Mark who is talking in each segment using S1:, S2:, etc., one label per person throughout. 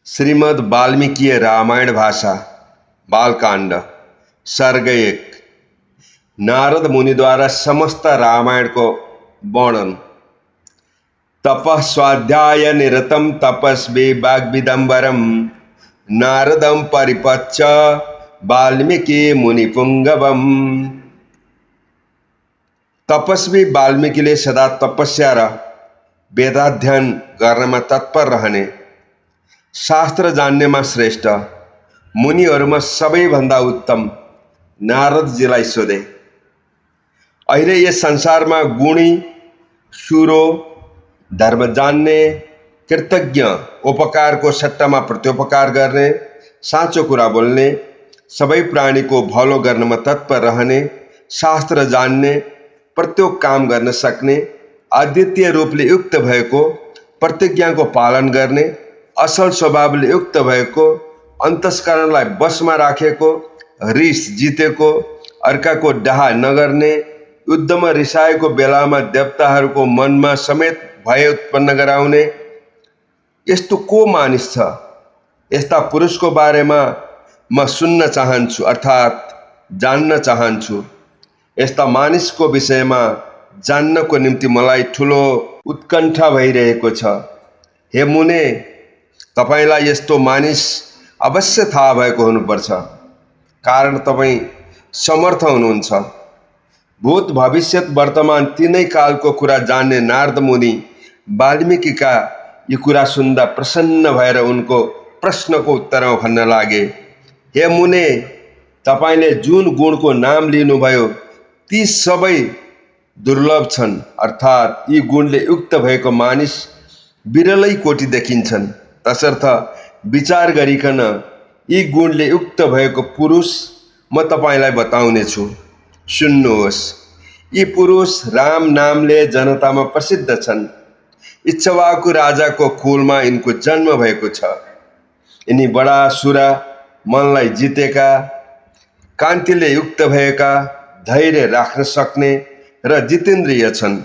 S1: श्रीमद् वाल्मीकि रामायण भाषा बालकांड सर्ग 1। नारद मुनि द्वारा समस्त रामायण को वर्णन। तपः स्वाध्याय निरतम तपस्वी वाग्विदंबरम नारदम परिपच्छ वाल्मीकि मुनिपुंगवम। तपस्वी वाल्मीकिले सदा तपस्या र वेदाध्ययन गर्नमा तत्पर रहने, शास्त्र जान्नेमा श्रेष्ठ, मुनिहरूमा सबैभन्दा उत्तम नारदजीलाई सोधे। अहिले यस संसारमा गुणी, सुरो, धर्म जान्ने, कृतज्ञ, उपकारको सट्टामा प्रत्युपकार गर्ने, साँचो कुरा बोल्ने, सबै प्राणीको भलो गर्नमा तत्पर रहने, शास्त्र जान्ने, प्रत्येक काम गर्न सक्ने, अद्वितीय रूपले युक्त भएको, प्रतिज्ञाको पालन गर्ने, असल स्वभावले युक्त भएको, अन्तस्करणलाई बसमा राखेको, रिस जितेको, अर्काको डाहा नगर्ने, युद्धमा रिसाएको बेलामा देवताहरूको मनमा समेत भय उत्पन्न गराउने, यस्तो को मानिस छ? यस्ता पुरुषको बारेमा म सुन्न चाहन्छु अर्थात् जान्न चाहन्छु। यस्ता मानिसको विषयमा जान्नको निम्ति मलाई ठुलो उत्कण्ठा भइरहेको छ। हे मुने, तपाईलाई यस्तो मानिस अवश्य थाहा भएको हुनुपर्छ, कारण तपाईँ समर्थ हुनुहुन्छ। भूत भविष्यत वर्तमान तीनै कालको कुरा जान्ने नारद मुनि वाल्मीकिका यी कुरा सुन्दा प्रसन्न भएर उनको प्रश्नको उत्तरमा भन्न लागे। हे मुने, तपाईले जुन गुणको नाम लिनुभयो ती सबै दुर्लभ छन्, अर्थात् यी गुणले युक्त भएको मानिस विरलै कोटी देखिन्छन्। तसर्थ विचार गरिकन यी गुणले युक्त भएको पुरुष म तपाईलाई बताउने छु। सुन्नुहोस्, यी पुरुष राम नामले जनतामा प्रसिद्ध छन्। इच्छवाकु राजाको कुलमा यिनको जन्म भएको छ। यिनी बडा सुरा, मनलाई जितेका, कान्तिले युक्त भएका, धैर्य राख्न सक्ने र जितेन्द्रिय छन्।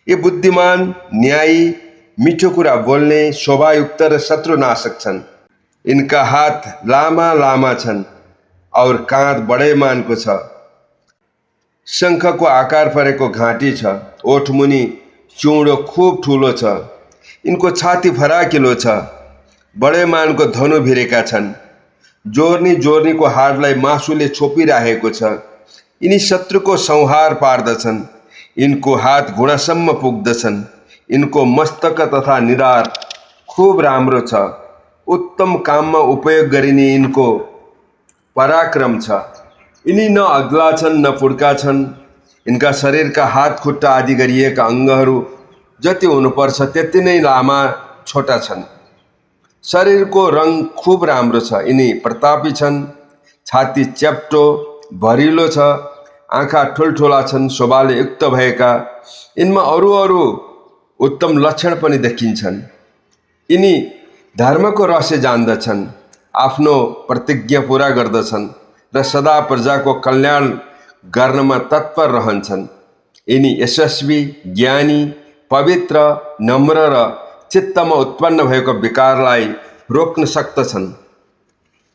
S1: यी बुद्धिमान, न्यायी, मिठो कुरा बोल्ने, शोभायुक्त र शत्रुनाशक छन्। इनका हात लामा लामा छन् और काँध बडै मानको छ। शङ्खको आकार परेको घाँटी छ। ओठ मुनि चौडो खुब ठुलो छ। इनको छाती फराकिलो छ। बडै मानको धनु भिरेका छन्। जोर्नी जोर्नीको हाडलाई मासुले छोपिराखेको छ। यिनी शत्रुको संहार पार्दछन्। इनको हात घुँडासम्म पुग्दछन्। इनको मस्तक तथा निधार खूब राम्रो छ। उत्तम काममा उपयोग गरिने इनको पराक्रम छ। यिनी न अग्ला छन् न पुड्का छन्। इनका शरीरका हात खुट्टा आदि गरिएका अङ्गहरू जति हुनुपर्छ त्यति नै लामा छोटा छन्। शरीरको रङ खूब राम्रो छ। यिनी प्रतापी छन्। छाती च्याप्टो भरिलो छ। आँखा ठुल्ठुला छन्, शोभाले युक्त भएका। यिनमा अरू अरू उत्तम लक्षण पनि देखिन्छन्। यिनी धर्मको रहस्य जान्दछन्, आफ्नो प्रतिज्ञा पूरा गर्दछन् र सदा प्रजाको कल्याण गर्नमा तत्पर रहन्छन्। यिनी यशस्वी, ज्ञानी, पवित्र, नम्र र चित्तमा उत्पन्न भएको विकारलाई रोक्न सक्दछन्।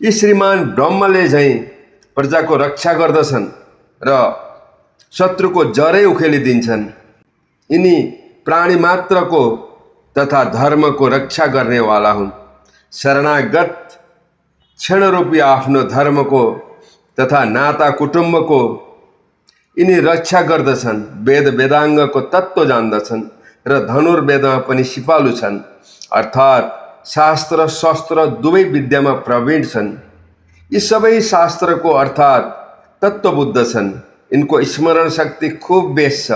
S1: यी श्रीमान ब्रह्मले झैँ प्रजाको रक्षा गर्दछन् र शत्रुको जरै उखेलिदिन्छन्। यिनी प्राणी मात्रको तथा धर्मको रक्षा गर्नेवाला हुन्। शरणागत क्षणरूपी आफ्नो धर्मको तथा नाता कुटुम्बको यिनी रक्षा गर्दछन्। वेद वेदाङ्गको तत्त्व जान्दछन् र धनुर्वेदमा पनि सिपालु छन्, अर्थात् शास्त्र शस्त्र दुवै विद्यामा प्रवीण छन्। यी सबै शास्त्रको अर्थात् तत्त्वबुद्ध छन्। यिनको स्मरण शक्ति खूब बेस छ।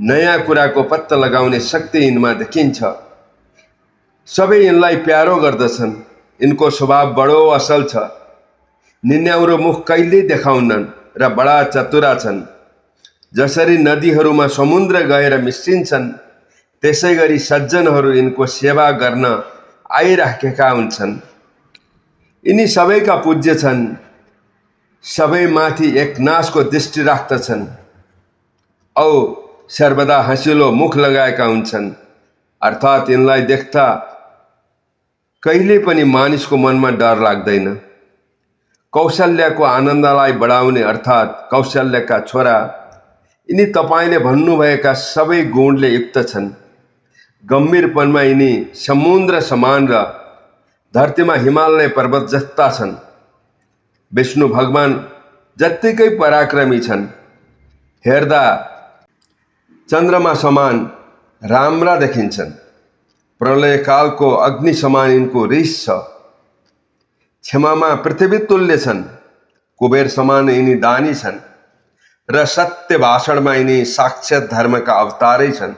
S1: नयाँ कुराको पत्ता लगाउने शक्ति यिनमा देखिन्छ। सबै यिनलाई प्यारो गर्दछन्। यिनको स्वभाव बडो असल छ। निन्याउरो मुख कहिल्यै देखाउनन् र बडा चतुरा छन्। जसरी नदीहरूमा समुद्र गएर मिसिन्छन् त्यसै गरी सज्जनहरू यिनको सेवा गर्न आइराखेका हुन्छन्। यिनी सबैका पूज्य छन्। सबैमाथि एक नाशको दृष्टि राख्दछन् औ सर्वदा हँसिलो मुख लगाएका हुन्छन्, अर्थात् यिनलाई देख्दा कहिले पनि मानिसको मनमा डर लाग्दैन। कौशल्यको आनन्दलाई बढाउने अर्थात् कौशल्यका छोरा यिनी तपाईँले भन्नुभएका सबै गुणले युक्त छन्। गम्भीरपनमा यिनी समुद्र समान र धरतीमा हिमालय पर्वत जस्ता छन्। विष्णु भगवान जत्तिकै पराक्रमी छन्। हेर्दा चन्द्रमा समान राम्रा देखिन्छन्। प्रलयकालको अग्नि समान यिनको रिस छ। क्षमामा पृथ्वी तुल्य छन्। कुबेर समान यिनी दानी छन् र सत्य भाषणमा यिनी साक्षात धर्मका अवतारै छन्।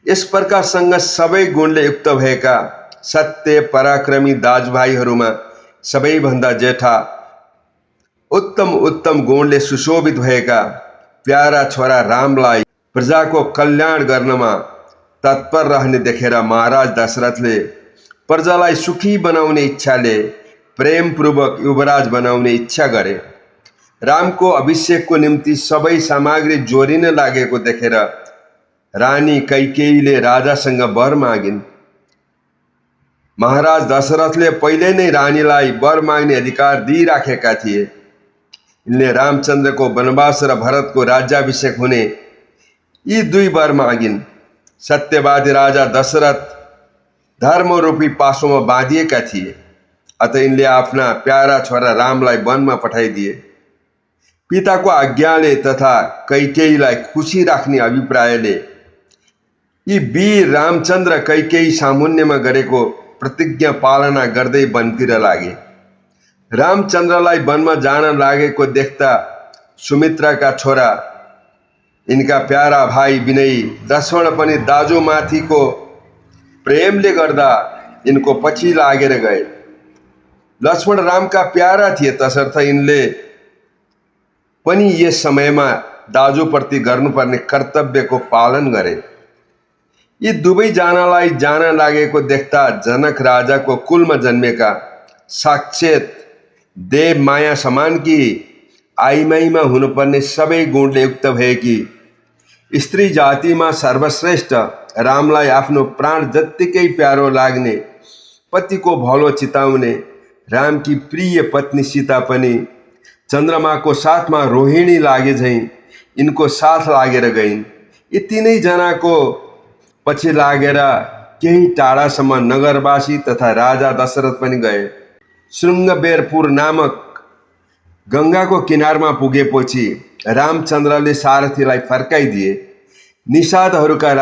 S1: यस प्रकारसँग सबै गुणले युक्त भएका सत्य पराक्रमी दाजुभाइहरूमा सबैभन्दा जेठा उत्तम उत्तम गुणले सुशोभित भएका प्यारा छोरा रामलाई प्रजाको कल्याण गर्नमा तत्पर रहने देखेर महाराज दशरथले प्रजालाई सुखी बनाउने इच्छाले प्रेमपूर्वक युवराज बनाउने इच्छा गरे। रामको अभिषेकको निम्ति सबै सामग्री जोडिन लागेको देखेर रानी कैकेयीले राजासँग वर मागिन्। महाराज दशरथले पहिले नै रानीलाई वर माग्ने अधिकार दिइराखेका थिए। यिनले रामचन्द्रको वनवास र भरतको राज्याभिषेक हुने यी दुई वर मागिन्। सत्यवादी राजा दशरथ धर्मरूपी पासोमा बाँधिएका थिए, अतः यिनले आफ्ना प्यारा छोरा रामलाई वनमा पठाइदिए। पिताको आज्ञाले तथा कैकेयीलाई खुसी राख्ने अभिप्रायले यी वीर रामचन्द्र कैकेयी सामुन्नेमा गरेको प्रतिज्ञा पालना गर्दै वनतिर लागे। रामचन्द्रलाई वनमा जान लागेको देख्दा सुमित्राका छोरा यिनका प्यारा भाइ विनयी लक्ष्मण पनि दाजुमाथिको प्रेमले गर्दा यिनको पछि लागेर गए। लक्ष्मण रामका प्यारा थिए, तसर्थ यिनले पनि यस समयमा दाजुप्रति गर्नुपर्ने कर्तव्यको पालन गरे। यी दुवैजनालाई जान लागेको देख्दा जनक राजाको कुलमा जन्मेका साक्षात देव माया समान कि आइमाईमा हुनुपर्ने सबै गुणले युक्त भएकी स्त्री जातिमा सर्वश्रेष्ठ रामलाई आफ्नो प्राण जत्तिकै प्यारो लाग्ने पतिको भलो चिताउने रामकी प्रिय पत्नी सीता पनि चन्द्रमाको साथमा रोहिणी लागे झैँ यिनको साथ लागेर गइन्। यी तीनैजनाको पछि लागेर केही टाढासम्म नगरवासी तथा राजा दशरथ पनि गए। श्रृङ्गबेरपुर नामक गङ्गाको किनारमा पुगेपछि रामचन्द्रले सारथीलाई फर्काइदिए। निषादहरूका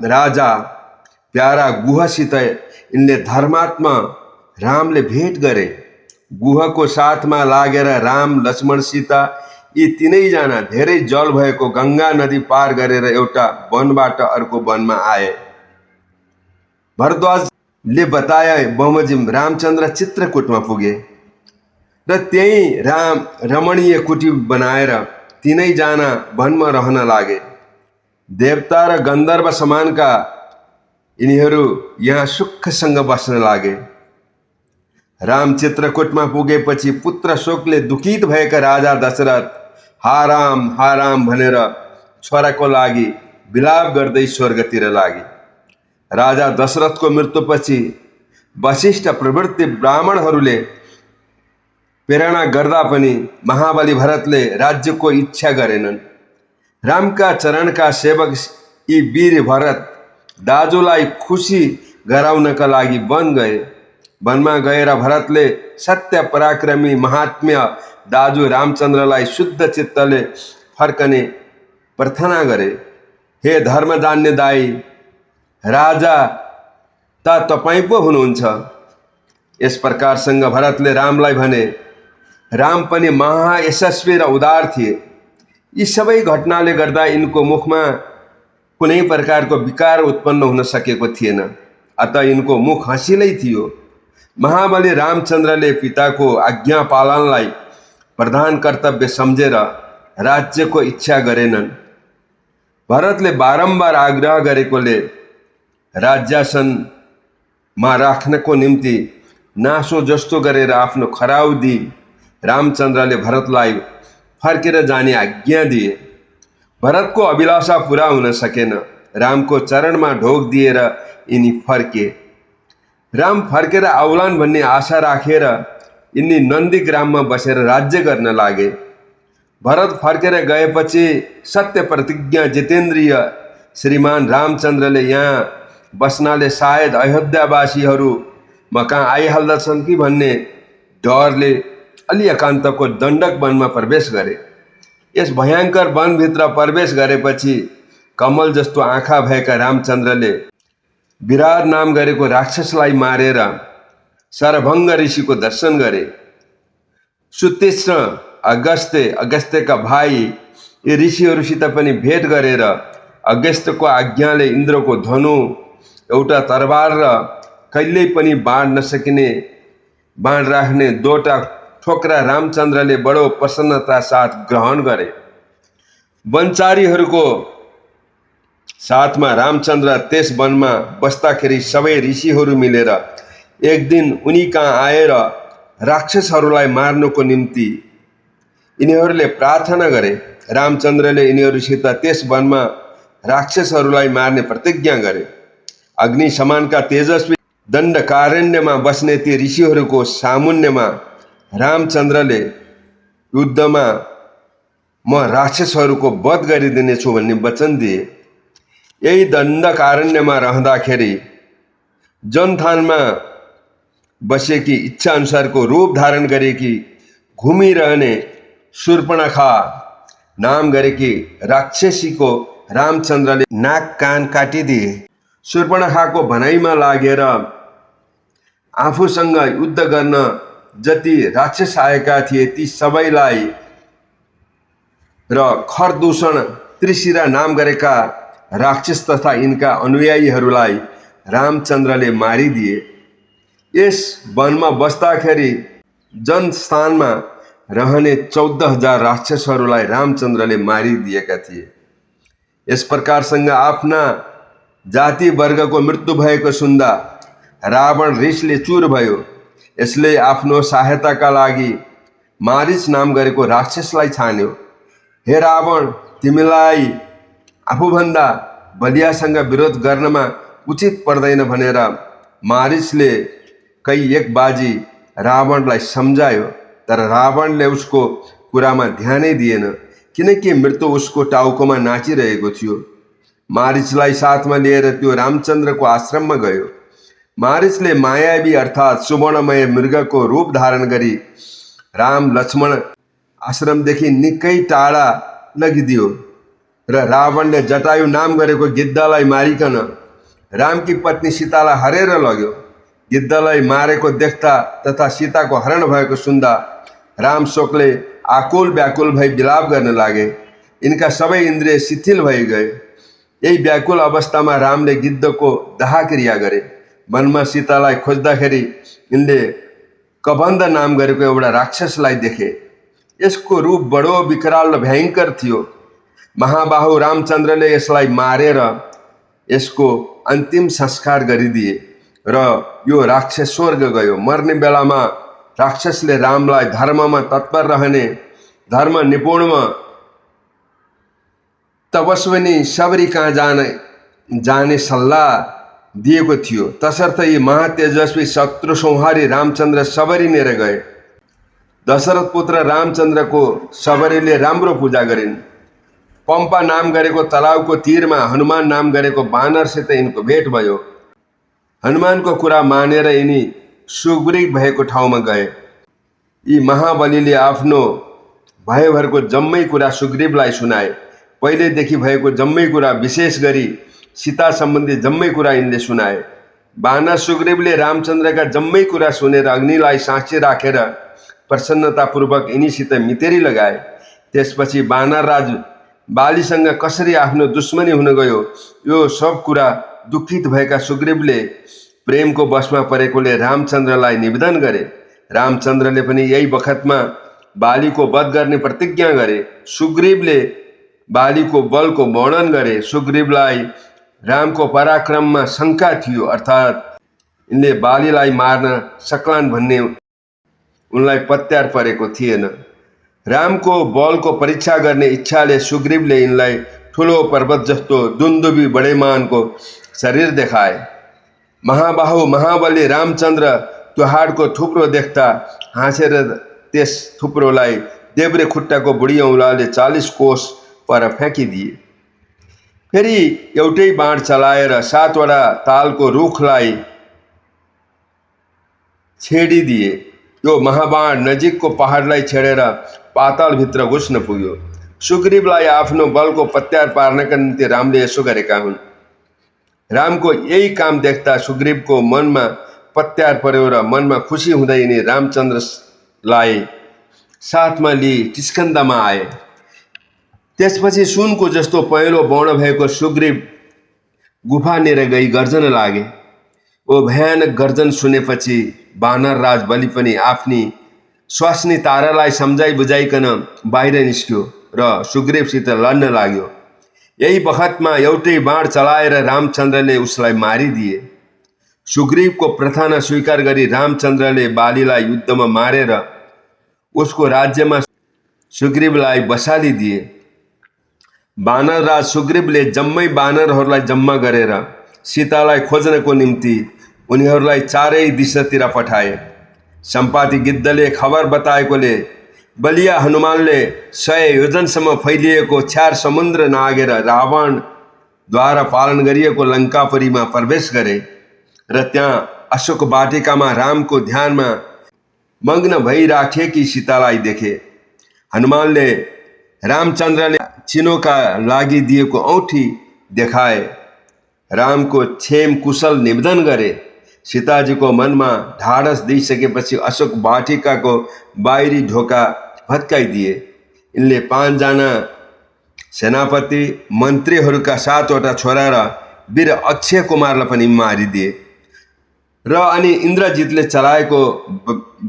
S1: राजा प्यारा गुहसित यिनले धर्मात्मा रामले भेट गरे। गुहको साथमा लागेर राम लक्ष्मण सीता यी तीनैजना धेरै जल भएको गङ्गा नदी पार गरेर एउटा वनबाट अर्को वनमा आए। भरद्वाजले बताए बमोजिम रामचन्द्र चित्रकूटमा पुगे र त्यही रमणीय कुटी बनाएर तीनैजना वनमा रहन लागे। देवता र गन्धर्व समानका यिनीहरू यहाँ सुखसँग बस्न लागे। राम चित्रकूटमा पुगेपछि पुत्र शोकले दुखित भएका राजा दशरथ हा राम भनेर छोराको लागि विलाप गर्दै स्वर्गतिर लागे। राजा दशरथको मृत्युपछि वशिष्ठ प्रवृत्ति ब्राह्मणहरूले प्रेरणा गर्दा पनि महाबली भरतले राज्यको इच्छा गरेनन्। रामका चरणका सेवक यी वीर भरत दाजुलाई खुसी गराउनका लागि वन गए। वनमा गएर भरतले सत्य पराक्रमी महात्म्य दाजु रामचन्द्रलाई शुद्ध चित्तले फर्कने प्रार्थना गरे। हे धर्म जान्ने दाई, राजा त तपाईँ पो हुनुहुन्छ। यस प्रकारसँग भरतले रामलाई भने। राम पनि महायशस्वी र उदार थिए। यी सबै घटनाले गर्दा यिनको मुखमा कुनै प्रकारको विकार उत्पन्न हुन सकेको थिएन, अतः यिनको मुख हँसिलै थियो। महाबली रामचन्द्रले पिताको आज्ञा पालनलाई प्रधान कर्तव्य सम्झेर राज्यको इच्छा गरेनन्। भरतले बारम्बार आग्रह गरेकोले राज्यासनमा राख्नको निम्ति नासो जस्तो गरेर आफ्नो खराउ दिई रामचन्द्रले भरतलाई फर्केर जाने आज्ञा दिए। भरतको अभिलाषा पूरा हुन सकेन। रामको चरणमा ढोक दिएर यिनी फर्के। राम फर्केर आउलान् भन्ने आशा राखेर यिनी नन्दीग्राममा बसेर राज्य गर्न लागे। भरत फर्केर गएपछि सत्य प्रतिज्ञा जितेन्द्रिय श्रीमान रामचन्द्रले यहाँ बस्नाले सायद अयोध्यावासीहरू कहाँ आइहाल्दछन् कि भन्ने डरले अलि एकान्तको दण्डक वनमा प्रवेश गरे। यस भयङ्कर वनभित्र प्रवेश गरेपछि कमल जस्तो आँखा भएका रामचन्द्रले विराट नाम गरेको राक्षसलाई मारेर शरभङ्ग ऋषिको दर्शन गरे। सुतीक्ष्ण अगस्त्यका भाइ यी ऋषिहरूसित पनि भेट गरेर अगस्त्यको आज्ञाले इन्द्रको धनु, एउटा तरबार र कहिल्यै पनि बाँड नसकिने बाँड राख्ने 2टा ठोक्रा रामचन्द्रले बडो प्रसन्नता साथ ग्रहण गरे। वनचारीहरूको साथमा रामचन्द्र त्यस वनमा बस्दाखेरि सबै ऋषिहरू मिलेर एक दिन उनी कहाँ आएर राक्षसहरूलाई मार्नको निम्ति यिनीहरूले प्रार्थना गरे। रामचन्द्रले यिनीहरूसित त्यस वनमा राक्षसहरूलाई मार्ने प्रतिज्ञा गरे। अग्नि समानका तेजस्वी दण्डकारण्यमा बस्ने ती ऋषिहरूको सामुन्यमा रामचन्द्रले युद्धमा म राक्षसहरूको वध गरिदिनेछु भन्ने वचन दिए। यही दण्डकारण्यमा रहँदाखेरि जनथानमा बसेकी इच्छा अनुसारको रूप धारण गरेकी घुमिरहने शूर्पणखा नाम गरेकी राक्षसीको रामचन्द्रले नाक कान काटिदिए। शूर्पणखाको भनाइमा लागेर आफूसँग युद्ध गर्न जति राक्षस आएका थिए ती सबैलाई र खरदूषण त्रिशिरा नाम गरेका राक्षस तथा यिनका अनुयायीहरूलाई रामचन्द्रले मारिदिए। यस वनमा बस्दाखेरि जनस्थानमा रहने 14,000 राक्षसहरूलाई रामचन्द्रले मारिदिएका थिए। यस प्रकारसँग आफ्ना जाति वर्गको मृत्यु भएको सुन्दा रावण रिसले चुर भयो। यसले आफ्नो सहायताका लागि मारिच नाम गरेको राक्षसलाई छान्यो। हे रावण, तिमीलाई आफूभन्दा बलियासँग विरोध गर्नमा उचित पर्दैन भनेर मारिचले एक बाजी रावणलाई सम्झायो। तर रावणले उसको कुरामा ध्यानै दिएन, किनकि मृत्यु उसको टाउकोमा नाचिरहेको थियो। मारिचलाई साथमा लिएर त्यो रामचन्द्रको आश्रममा गयो। मारिचले मायावी अर्थात् सुवर्णमय मृगको रूप धारण गरी राम लक्ष्मण आश्रमदेखि निकै टाढा लगिदियो र रावणले जटायु नाम गरेको गिद्धलाई मारिकन रामकी पत्नी सीतालाई हरेर लग्यो। गिद्धलाई मारेको देख्दा तथा सीताको हरण भएको सुन्दा राम शोकले आकुल व्याकुल भई विलाप गर्न लागे। यिनका सबै इन्द्रिय शिथिल भइ गए। यही व्याकुल अवस्थामा रामले गिद्धको दाह क्रिया गरे। वनमा सीतालाई खोज्दाखेरि यिनले कबन्ध नाम गरेको एउटा राक्षसलाई देखे। यसको रूप बडो विकराल र भयङ्कर थियो। महाबाहु रामचन्द्रले यसलाई मारेर यसको अन्तिम संस्कार गरिदिए र यो राक्षस स्वर्ग गयो। मर्ने बेलामा राक्षसले रामलाई धर्ममा तत्पर रहने, धर्म निपुणमा तपस्विनी सबरी कहाँ जाने सल्लाह दिएको थियो। तसर्थ यी महातेजस्वी शत्रु संहारी रामचन्द्र सबरिनेर गए। दशरथ पुत्र रामचन्द्रको सबरीले राम्रो पूजा गरिन्। पम्पा नाम गरेको तलाउको तीरमा हनुमान नाम गरेको बानरसित यिनको भेट भयो। हनुमानको कुरा मानेर यिनी सुग्रीव भएको ठाउँमा गए। यी महाबलीले आफ्नो भयभरको जम्मै कुरा सुग्रीवलाई सुनाए। पहिलेदेखि भएको जम्मै कुरा, विशेष गरी सीता सम्बन्धी जम्मै कुरा यिनले सुनाए। बानर सुग्रीवले रामचन्द्रका जम्मै कुरा सुनेर अग्निलाई साक्षी राखेर प्रसन्नतापूर्वक यिनीसित मितेरी लगाए। त्यसपछि बानर राज बालीसँग कसरी आफ्नो दुश्मनी हुन गयो यो सब कुरा दुखित भएका सुग्रीवले प्रेमको वशमा परेकोले रामचन्द्रलाई निवेदन गरे। रामचन्द्रले पनि यही बखतमा बालीको वध गर्ने प्रतिज्ञा गरे। सुग्रीवले बालीको बलको वर्णन गरे। सुग्रीवलाई रामको पराक्रममा शङ्का थियो, अर्थात् यिनले बालीलाई मार्न सक्लान् भन्ने उनलाई पत्यार परेको थिएन। रामको बलको परीक्षा गर्ने इच्छाले सुग्रीवले यिनलाई ठुलो पर्वत जस्तो दुन्दुभी बडेमानको शरीर देखाए। महाबाहु महाबली रामचन्द्र त्यो हाडको थुप्रो देख्दा हाँसेर त्यस थुप्रोलाई देब्रे खुट्टाको बुढी औँलाले 40 कोस पर फ्याँकिदिए। फेरि एउटै बाण चलाएर 7वटा तालको रुखलाई छेडिदिए। यो महाबाण नजिकको पहाडलाई छेडेर पातालभित्र घुस्न पुग्यो। सुग्रीवलाई आफ्नो बलको पत्यार पार्नका निम्ति रामले यसो गरेका हुन्। रामको यही काम देख्दा सुग्रीवको मनमा पत्यार पर्यो र मनमा खुसी हुँदै यिनी रामचन्द्रलाई साथमा लिई टिस्कन्दामा आए। त्यसपछि सुनको जस्तो पहेँलो वर्ण भएको सुग्रीव गुफानिर गई गर्जन लागे। ओ भयानक गर्जन सुनेपछि वानरराज बलि पनि आफ्नी स्वास्नी तारालाई सम्झाइ बुझाइकन बाहिर निस्क्यो र सुग्रीवसित लड्न लाग्यो। यही बखतमा एउटै बाण चलाएर रामचन्द्रले उसलाई मारिदिए। सुग्रीवको प्रार्थना स्वीकार गरी रामचन्द्रले बालीलाई युद्धमा मारेर उसको राज्यमा सुग्रीवलाई बसालिदिए। वानरराज सुग्रीवले जम्मै वानरहरूलाई जम्मा गरेर सीतालाई खोज्नको निम्ति उनीहरूलाई चारै दिशातिर पठाए। सम्पाती गिद्धले खबर बताएकोले बलिया हनुमानले 100 योजनसम्म फैलिएको छ्यार समुद्र नागेर रावणद्वारा पालन गरिएको लङ्कापुरीमा प्रवेश गरे र त्यहाँ अशोक वाटिकामा रामको ध्यानमा मग्न भइराखेकी सीतालाई देखे। हनुमानले रामचन्द्रले चिनोका लागि दिएको औँठी देखाए। रामको क्षेम कुशल निवेदन गरे। सीताजीको मनमा ढाडस दिइसकेपछि अशोक वाटिकाको बाहिरी ढोका भत्काइदिए। यिनले 5 जना सेनापति मन्त्रीहरूका 7वटा छोरा र वीर अक्षय कुमारलाई पनि मारिदिए र अनि इन्द्रजितले चलाएको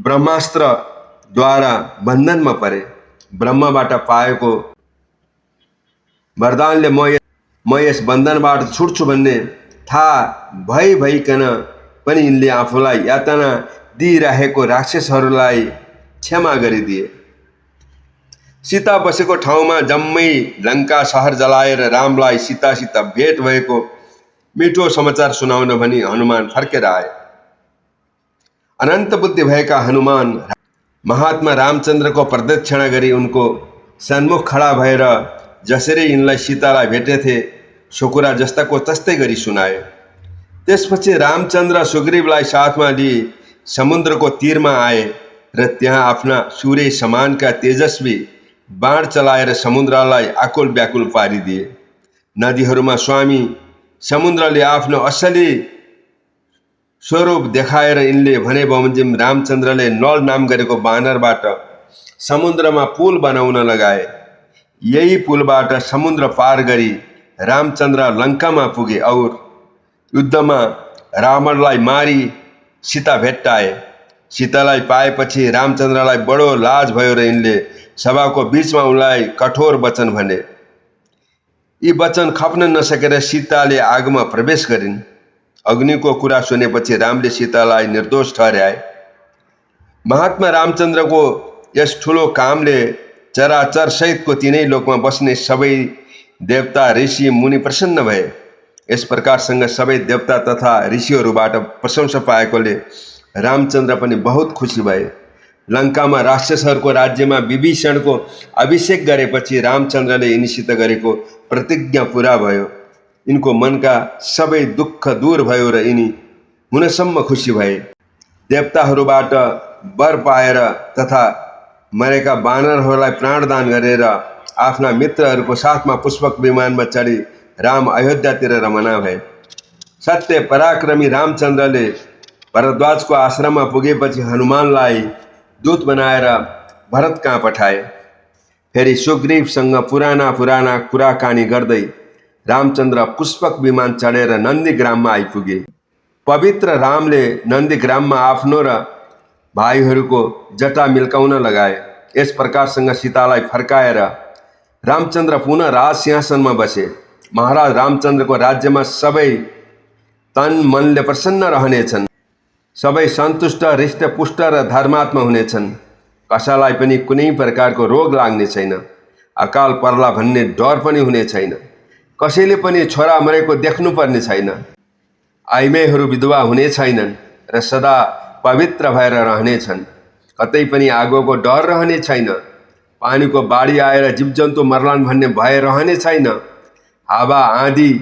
S1: ब्रह्मास्त्रद्वारा बन्धनमा परे। ब्रह्मबाट पाएको वरदानले म यस बन्धनबाट छुट्छु भन्ने थाहा भइकन पनि यिनले आफूलाई यातना दिइरहेको राक्षसहरूलाई क्षमा गरिदिए। सीता बसेको ठाउँमा जम्मै लङ्का सहर जलाएर रामलाई सीतासित भेट भएको मिठो समाचार सुनाउन भनी हनुमान फर्केर आए। अनन्त बुद्धि भएका हनुमान महात्मा रामचन्द्रको प्रदक्षिणा गरी उनको सन्मुख खडा भएर जसरी यिनलाई सीतालाई भेटेथे सो कुरा जस्ताको तस्तै गरी सुनाए। त्यसपछि रामचन्द्र सुग्रीवलाई साथमा लिई समुद्रको तीरमा आए र त्यहाँ आफ्ना सूर्य समानका तेजस्वी बाण चलाएर समुद्रलाई आकुल व्याकुल पारिदिए। नदीहरूमा स्वामी समुद्रले आफ्नो असली स्वरूप देखाएर यिनले भने बमोजिम रामचन्द्रले नल नाम गरेको बानरबाट समुद्रमा पुल बनाउन लगाए। यही पुलबाट समुद्र पार गरी रामचन्द्र लङ्कामा पुगे और युद्धमा रावणलाई मारी सीता भेट्टाए। सीतालाई पाएपछि रामचन्द्रलाई बडो लाज भयो र यिनले सभाको बीचमा उनलाई कठोर वचन भने। यी वचन खप्न नसकेर सीताले आगोमा प्रवेश गरिन्। अग्निको कुरा सुनेपछि रामले सीतालाई निर्दोष ठहर्याए। महात्मा रामचन्द्रको यस ठुलो कामले चराचर सहितको तीनै लोकमा बस्ने सबै देवता ऋषि मुनि प्रसन्न भए। यस प्रकारसँग सबै देवता तथा ऋषिहरूबाट प्रशंसा पाएकोले रामचन्द्र पनि बहुत खुसी भए। लङ्कामा राक्षसहरूको राज्यमा विभीषणको अभिषेक गरेपछि रामचन्द्रले यिनीसित गरेको प्रतिज्ञा पुरा भयो। यिनको मनका सबै दुःख दूर भयो र यिनी हुनसम्म खुसी भए। देवताहरूबाट वर पाएर तथा मरेका वानरहरूलाई प्राणदान गरेर आफ्ना मित्रहरूको साथमा पुष्पक विमानमा चढी राम अयोध्यातिर रवाना भए। सत्य पराक्रमी रामचन्द्रले भरद्वाजको आश्रममा पुगेपछि हनुमानलाई दूत बनाएर भरत कहाँ पठाए। फेरि सुग्रीवसँग पुराना कुराकानी गर्दै रामचन्द्र पुष्पक विमान चढेर नन्दीग्राममा आइपुगे। पवित्र रामले नन्दीग्राममा आफ्नो र भाइहरूको जटा मिल्काउन लगाए। यस प्रकारसँग सीतालाई फर्काएर रामचन्द्र पुनः राज सिंहासनमा बसे। महाराज रामचन्द्रको राज्यमा सबै तन मनले प्रसन्न रहनेछन्। सबै सन्तुष्ट हृष्टपुष्ट र धर्मात्मा हुनेछन्। कसैलाई पनि कुनै प्रकारको रोग लाग्ने छैन। अकाल पर्ला भन्ने डर पनि हुने छैन। कसैले पनि छोरा मरेको देख्नुपर्ने छैन। आइमाईहरू विधवा हुने छैनन् र सदा पवित्र भएर रहनेछन्। कतै पनि आगोको डर रहने छैन। पानीको बाढी आएर जीवजन्तु मर्लान् भन्ने भय रहने छैन। हावा आँधीदेखि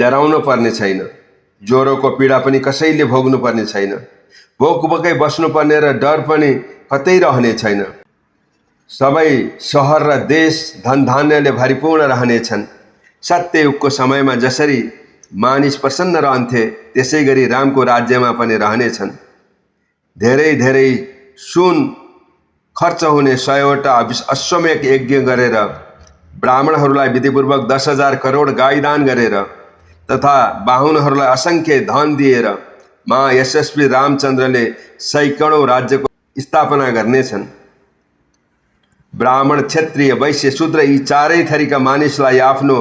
S1: डराउनु पर्ने छैन। ज्वरोको पीडा पनि कसैले भोग्नु पर्ने छैन। भोकभोकै बस्नुपर्ने र डर पनि कतै रहने छैन। सबै सहर र देश धनधान्यले भरिपूर्ण रहनेछन्। सत्ययुगको समयमा जसरी मानिस प्रसन्न रहन्थे त्यसै गरी रामको राज्यमा पनि रहनेछन्। धेरै धेरै सुन खर्च हुने 100वटा अश्वमेध यज्ञ गरेर ब्राह्मणहरूलाई विधिपूर्वक 10,000 करोड गाई दान गरेर तथा बाहुनहरूलाई असङ्ख्य धन दिएर महायशस्वी रामचन्द्रले सैकडौँ राज्यको स्थापना गर्नेछन्। ब्राह्मण, क्षत्रिय, वैश्य, शूद्र यी चारै थरीका मानिसलाई आफ्नो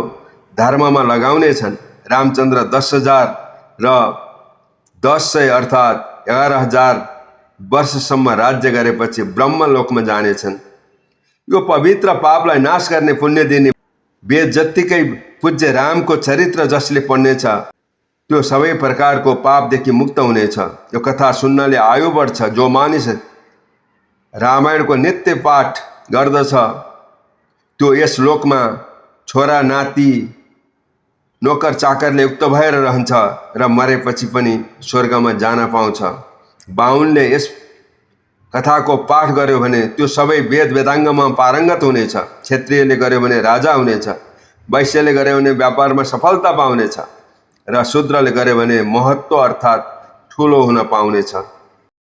S1: धर्ममा लगाउनेछन्। रामचन्द्र 10,000 र 10,000 अर्थात् 11,000 वर्षसम्म राज्य गरेपछि ब्रह्मलोकमा जानेछन्। यो पवित्र पापलाई नाश गर्ने पुण्य दिने वेद जत्तिकै पूज्य रामको चरित्र जसले पढ्नेछ त्यो सबै प्रकारको पापदेखि मुक्त हुनेछ। यो कथा सुन्नाले आयु बढ्छ। जो मानिस रामायणको नित्य पाठ गर्दछ त्यो यस लोकमा छोरा नाति नोकर चाकरले युक्त भएर रहन्छ र मरेपछि पनि स्वर्गमा जान पाउँछ। बाहुनले यस कथाको पाठ गर्यो भने त्यो सबै वेद वेदाङ्गमा पारङ्गत हुनेछ। क्षत्रियले गर्यो भने राजा हुनेछ। वैश्यले गर्यो भने व्यापारमा सफलता पाउनेछ र शूद्रले गर्यो भने महत्त्व अर्थात् ठुलो हुन पाउनेछ।